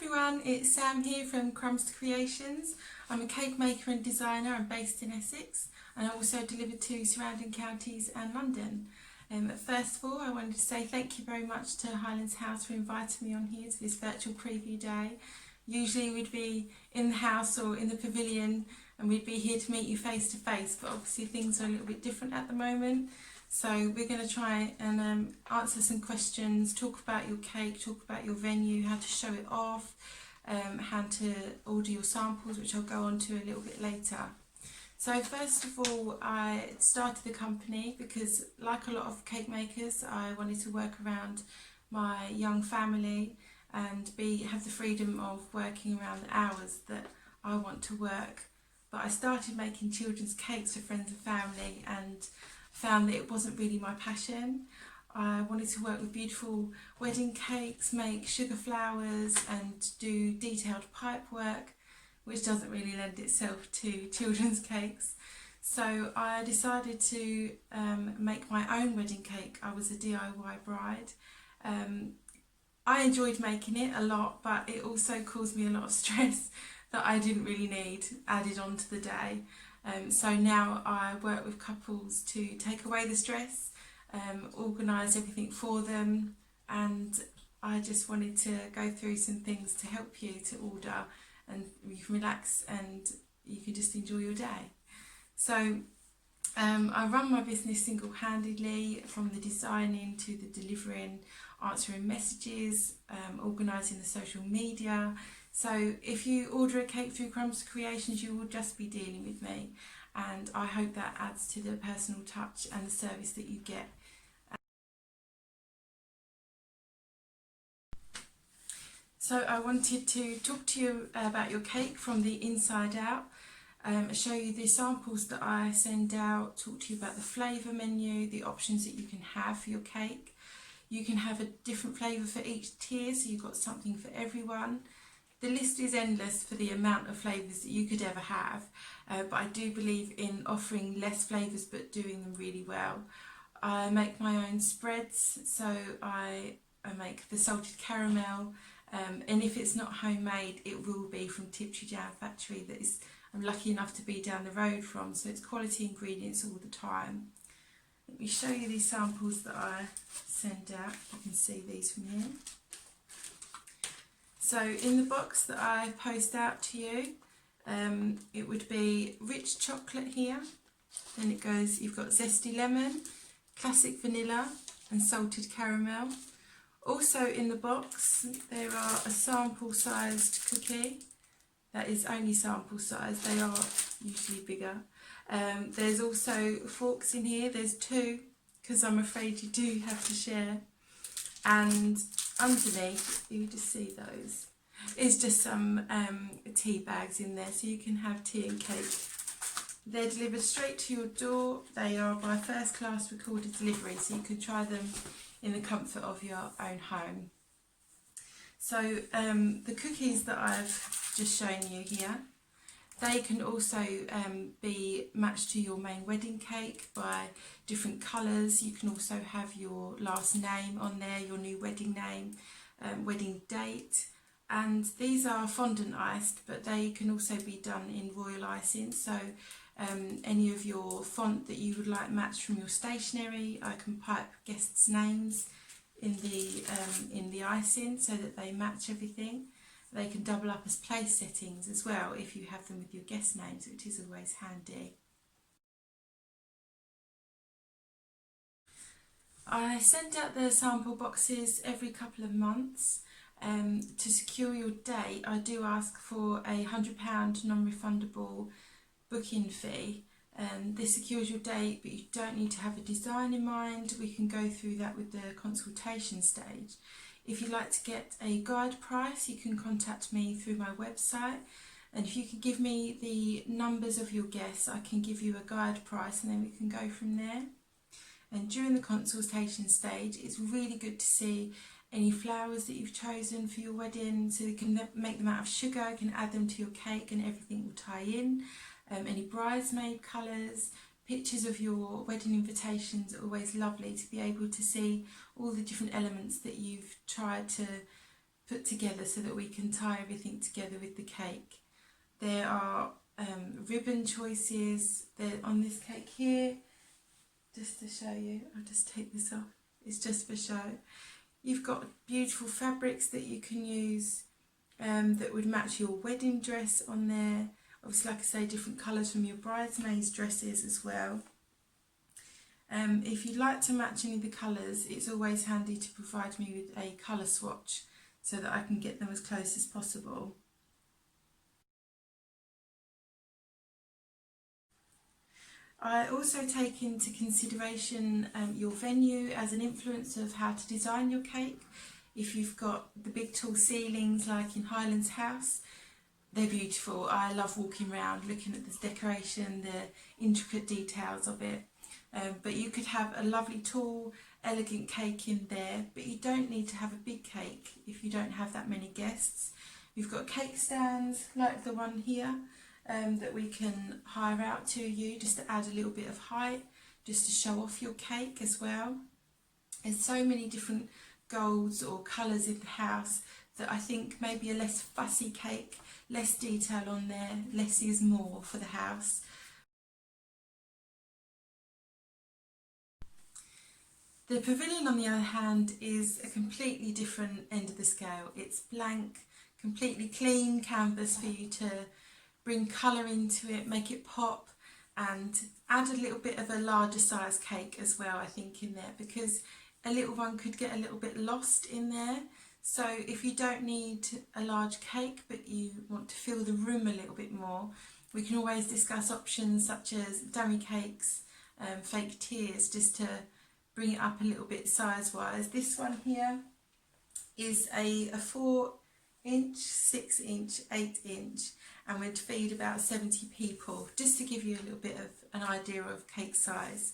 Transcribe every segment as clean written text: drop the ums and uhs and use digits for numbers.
everyone, it's Sam here from Crumbs Creations. I'm a cake maker and designer. I'm based in Essex and I also deliver to surrounding counties and London. First of all, I wanted to say thank you very much to Highlands House for inviting me on here to this virtual preview day. Usually we'd be in the house or in the pavilion and we'd be here to meet you face to face, but obviously things are a little bit different at the moment. So we're going to try and answer some questions, talk about your cake, talk about your venue, how to show it off, how to order your samples, which I'll go on to a little bit later. So first of all, I started the company because, like a lot of cake makers, I wanted to work around my young family and have the freedom of working around the hours that I want to work. But I started making children's cakes for friends and family and found that it wasn't really my passion. I wanted to work with beautiful wedding cakes, make sugar flowers and do detailed pipe work, which doesn't really lend itself to children's cakes. So I decided to make my own wedding cake. I was a DIY bride. I enjoyed making it a lot, but it also caused me a lot of stress that I didn't really need added on to the day. So now I work with couples to take away the stress, organise everything for them, and I just wanted to go through some things to help you to order and you can relax and you can just enjoy your day. So I run my business single-handedly, from the designing to the delivering, answering messages, organising the social media. So if you order a cake through Crumbs Creations, you will just be dealing with me, and I hope that adds to the personal touch and the service that you get. So I wanted to talk to you about your cake from the inside out, show you the samples that I send out, talk to you about the flavour menu, the options that you can have for your cake. You can have a different flavour for each tier, so you've got something for everyone. The list is endless for the amount of flavours that you could ever have, but I do believe in offering less flavours but doing them really well. I make my own spreads, so I make the salted caramel, and if it's not homemade, it will be from Tiptree Jam Factory that I'm lucky enough to be down the road from, so it's quality ingredients all the time. Let me show you these samples that I send out. You can see these from here. So in the box that I post out to you, it would be rich chocolate here. Then it goes, you've got zesty lemon, classic vanilla and salted caramel. Also in the box there are a sample sized cookie. That is only sample size, they are usually bigger. There's also forks in here, there's two, because I'm afraid you do have to share. And underneath, you just see those, is just some tea bags in there, so you can have tea and cake. They're delivered straight to your door. They are by first class recorded delivery, so you can try them in the comfort of your own home. So the cookies that I've just shown you here, they can also be matched to your main wedding cake by different colours. You can also have your last name on there, your new wedding name, wedding date, and these are fondant iced, but they can also be done in royal icing. So any of your font that you would like matched from your stationery, I can pipe guests' names in the icing so that they match everything. They can double up as place settings as well if you have them with your guest names, which is always handy. I send out the sample boxes every couple of months. To secure your date, I do ask for a £100 non-refundable booking fee. This secures your date, but you don't need to have a design in mind. We can go through that with the consultation stage. If you'd like to get a guide price, you can contact me through my website, and if you can give me the numbers of your guests, I can give you a guide price and then we can go from there. And during the consultation stage, it's really good to see any flowers that you've chosen for your wedding, so you can make them out of sugar, you can add them to your cake and everything will tie in. Any bridesmaid colours, pictures of your wedding invitations are always lovely to be able to see all the different elements that you've tried to put together so that we can tie everything together with the cake. There are ribbon choices on this cake here, just to show you. I'll just take this off, it's just for show. You've got beautiful fabrics that you can use that would match your wedding dress on there. Obviously, like I say, different colours from your bridesmaids' dresses as well. If you'd like to match any of the colours, it's always handy to provide me with a colour swatch so that I can get them as close as possible. I also take into consideration your venue as an influence of how to design your cake. If you've got the big tall ceilings like in Highlands House, they're beautiful. I love walking around looking at this decoration, the intricate details of it. But you could have a lovely tall elegant cake in there, but you don't need to have a big cake if you don't have that many guests. You've got cake stands like the one here that we can hire out to you just to add a little bit of height, just to show off your cake as well. There's so many different golds or colours in the house that I think maybe a less fussy cake, less detail on there, less is more for the house. The Pavilion, on the other hand, is a completely different end of the scale. It's blank, completely clean canvas for you to bring colour into it, make it pop, and add a little bit of a larger size cake as well, I think, in there, because a little one could get a little bit lost in there. So if you don't need a large cake but you want to fill the room a little bit more, we can always discuss options such as dummy cakes, fake tiers, just to bring it up a little bit size wise. This one here is a 4-inch, 6-inch, 8-inch, and would feed about 70 people, just to give you a little bit of an idea of cake size.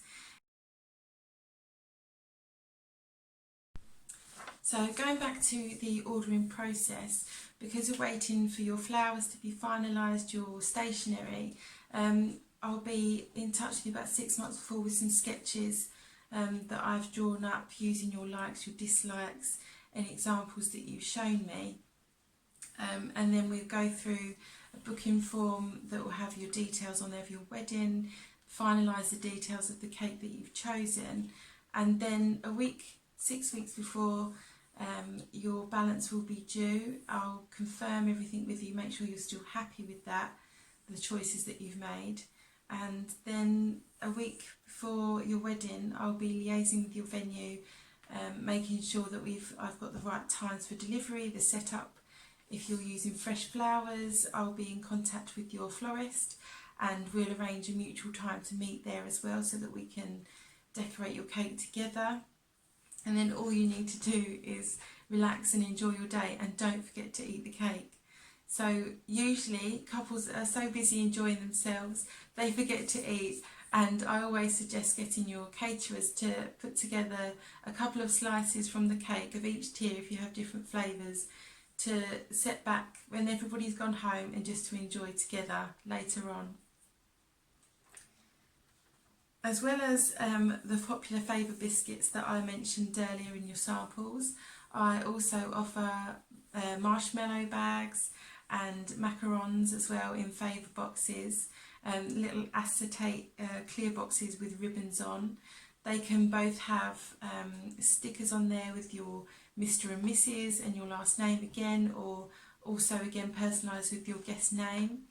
So going back to the ordering process, because we're waiting for your flowers to be finalised, your stationery, I'll be in touch with you about 6 months before with some sketches that I've drawn up using your likes, your dislikes, and examples that you've shown me. And then we'll go through a booking form that will have your details on there of your wedding, finalise the details of the cake that you've chosen, and then 6 weeks before your balance will be due, I'll confirm everything with you, make sure you're still happy with that, the choices that you've made. And then a week before your wedding, I'll be liaising with your venue, making sure that I've got the right times for delivery, the setup. If you're using fresh flowers, I'll be in contact with your florist, and we'll arrange a mutual time to meet there as well so that we can decorate your cake together. And then all you need to do is relax and enjoy your day, and don't forget to eat the cake. So usually couples are so busy enjoying themselves, they forget to eat, and I always suggest getting your caterers to put together a couple of slices from the cake of each tier if you have different flavours, to set back when everybody's gone home and just to enjoy together later on. As well as the popular favour biscuits that I mentioned earlier in your samples, I also offer marshmallow bags and macarons as well in favour boxes, little acetate clear boxes with ribbons on. They can both have stickers on there with your Mr. and Mrs. and your last name again, or also again personalised with your guest name.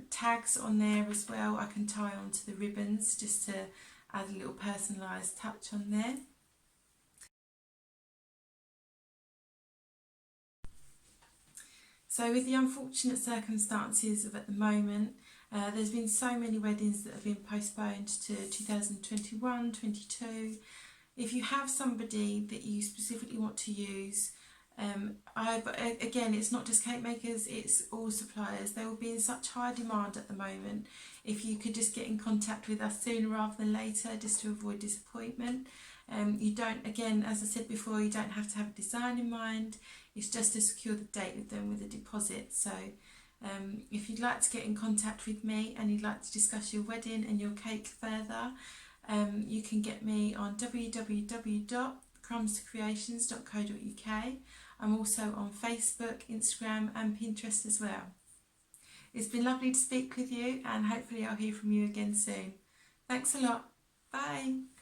Tags on there as well I can tie onto the ribbons just to add a little personalised touch on there. So with the unfortunate circumstances of at the moment, there's been so many weddings that have been postponed to 2021, 22. If you have somebody that you specifically want to use, but again, it's not just cake makers, it's all suppliers. They will be in such high demand at the moment. If you could just get in contact with us sooner rather than later, just to avoid disappointment. You don't, again, as I said before, you don't have to have a design in mind. It's just to secure the date with them with a deposit. So if you'd like to get in contact with me and you'd like to discuss your wedding and your cake further, you can get me on www.crumbscreations.co.uk. I'm also on Facebook, Instagram and Pinterest as well. It's been lovely to speak with you, and hopefully I'll hear from you again soon. Thanks a lot. Bye.